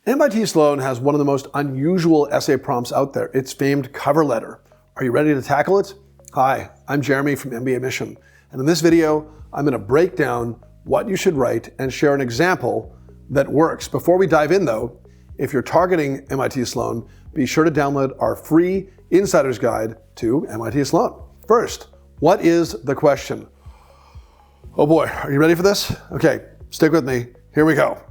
MIT Sloan has one of the most unusual essay prompts out there, its famed cover letter. Are you ready to tackle it? Hi, I'm Jeremy from mbaMission, and in this video, I'm going to break down what you should write and share an example that works. Before we dive in though, if you're targeting MIT Sloan, be sure to download our free Insider's Guide to MIT Sloan. First, what is the question? Oh boy, are you ready for this? Okay, stick with me. Here we go.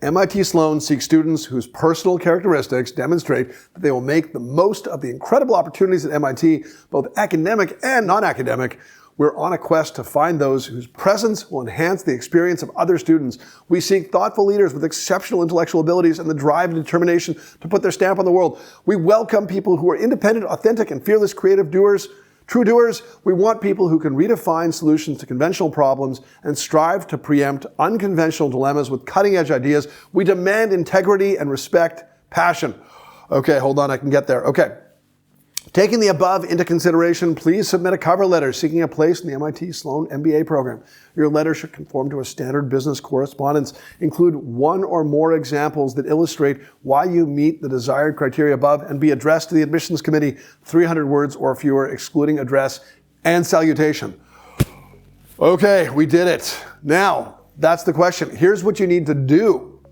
MIT Sloan seeks students whose personal characteristics demonstrate that they will make the most of the incredible opportunities at MIT, both academic and non-academic. We're on a quest to find those whose presence will enhance the experience of other students. We seek thoughtful leaders with exceptional intellectual abilities and the drive and determination to put their stamp on the world. We welcome people who are independent, authentic, and fearless creative doers. True doers, we want people who can redefine solutions to conventional problems and strive to preempt unconventional dilemmas with cutting-edge ideas. We demand integrity and respect, passion. Okay, hold on, I can get there. Okay. Taking the above into consideration, please submit a cover letter seeking a place in the MIT Sloan MBA program. Your letter should conform to a standard business correspondence. Include one or more examples that illustrate why you meet the desired criteria above and be addressed to the admissions committee, 300 words or fewer, excluding address and salutation. Okay, we did it. Now, that's the question. Here's what you need to do.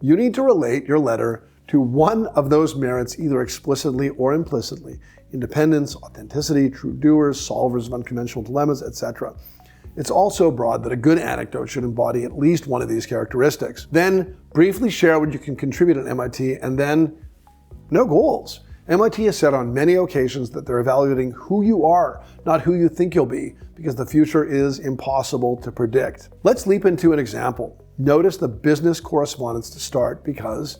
You need to relate your letter to one of those merits, either explicitly or implicitly: independence, authenticity, true doers, solvers of unconventional dilemmas, etc. It's also broad that a good anecdote should embody at least one of these characteristics. Then briefly share what you can contribute at MIT, and then no goals. MIT has said on many occasions that they're evaluating who you are, not who you think you'll be, because the future is impossible to predict. Let's leap into an example. Notice the business correspondence to start, because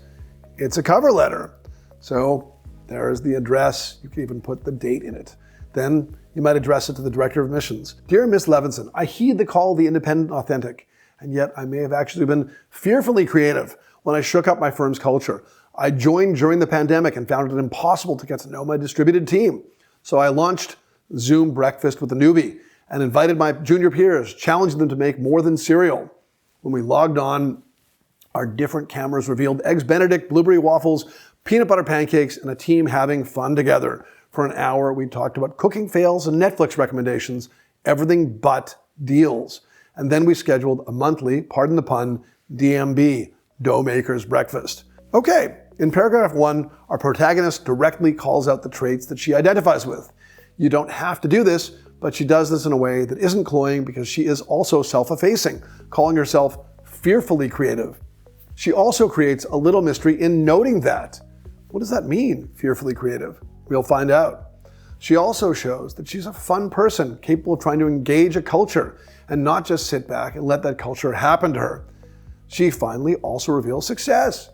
it's a cover letter. So there's the address. You can even put the date in it. Then you might address it to the director of admissions. Dear Miss Levinson, I heed the call of the independent authentic, and yet I may have actually been fearfully creative when I shook up my firm's culture. I joined during the pandemic and found it impossible to get to know my distributed team. So I launched Zoom Breakfast with a Newbie and invited my junior peers, challenging them to make more than cereal. When we logged on, our different cameras revealed Eggs Benedict, blueberry waffles, peanut butter pancakes, and a team having fun together. For an hour, we talked about cooking fails and Netflix recommendations, everything but deals. And then we scheduled a monthly, pardon the pun, DMB, Dough Maker's Breakfast. Okay, in paragraph 1, our protagonist directly calls out the traits that she identifies with. You don't have to do this, but she does this in a way that isn't cloying because she is also self-effacing, calling herself fearfully creative. She also creates a little mystery in noting that. What does that mean, fearfully creative? We'll find out. She also shows that she's a fun person, capable of trying to engage a culture and not just sit back and let that culture happen to her. She finally also reveals success.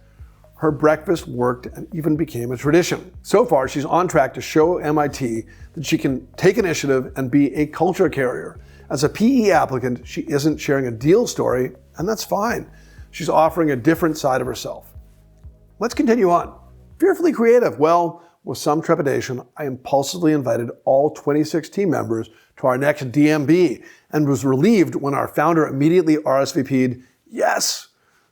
Her breakfast worked and even became a tradition. So far, she's on track to show MIT that she can take initiative and be a culture carrier. As a PE applicant, she isn't sharing a deal story, and that's fine. She's offering a different side of herself. Let's continue on. Fearfully creative. Well, with some trepidation, I impulsively invited all 26 team members to our next DMB and was relieved when our founder immediately RSVP'd yes.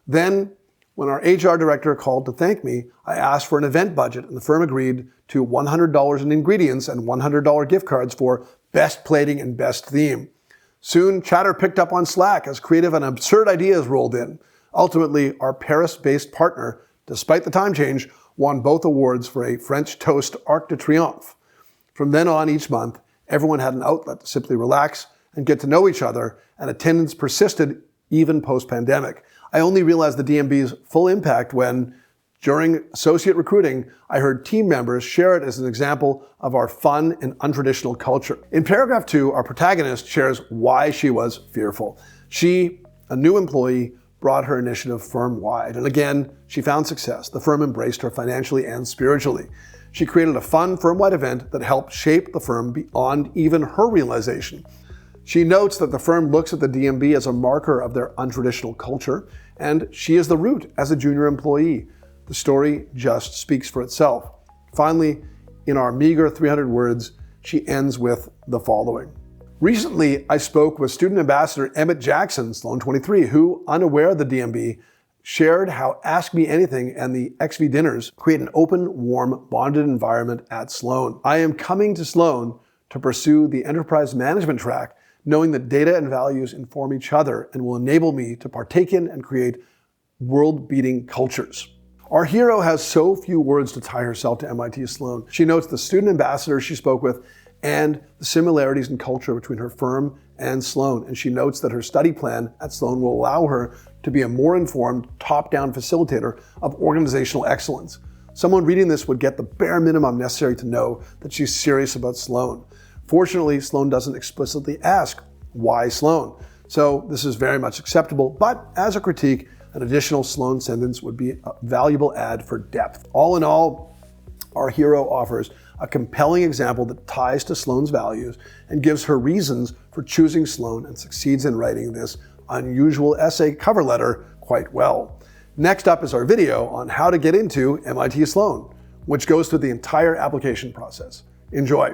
Then, when our HR director called to thank me, I asked for an event budget, and the firm agreed to $100 in ingredients and $100 gift cards for best plating and best theme. Soon, chatter picked up on Slack as creative and absurd ideas rolled in. Ultimately, our Paris-based partner, despite the time change, won both awards for a French toast Arc de Triomphe. From then on, each month, everyone had an outlet to simply relax and get to know each other, and attendance persisted even post-pandemic. I only realized the DMB's full impact when, during associate recruiting, I heard team members share it as an example of our fun and untraditional culture. In paragraph 2, our protagonist shares why she was fearful. She, a new employee, brought her initiative firm-wide. And again, she found success. The firm embraced her financially and spiritually. She created a fun firm-wide event that helped shape the firm beyond even her realization. She notes that the firm looks at the DMB as a marker of their untraditional culture, and she is the root as a junior employee. The story just speaks for itself. Finally, in our meager 300 words, she ends with the following. Recently, I spoke with student ambassador Emmett Jackson, Sloan 23, who, unaware of the DMB, shared how Ask Me Anything and the XV dinners create an open, warm, bonded environment at Sloan. I am coming to Sloan to pursue the enterprise management track, knowing that data and values inform each other and will enable me to partake in and create world-beating cultures. Our hero has so few words to tie herself to MIT Sloan. She notes the student ambassadors she spoke with and the similarities in culture between her firm and Sloan. And she notes that her study plan at Sloan will allow her to be a more informed, top-down facilitator of organizational excellence. Someone reading this would get the bare minimum necessary to know that she's serious about Sloan. Fortunately, Sloan doesn't explicitly ask, why Sloan? So this is very much acceptable, but as a critique, an additional Sloan sentence would be a valuable add for depth. All in all, our hero offers a compelling example that ties to Sloan's values and gives her reasons for choosing Sloan and succeeds in writing this unusual essay cover letter quite well. Next up is our video on how to get into MIT Sloan, which goes through the entire application process. Enjoy.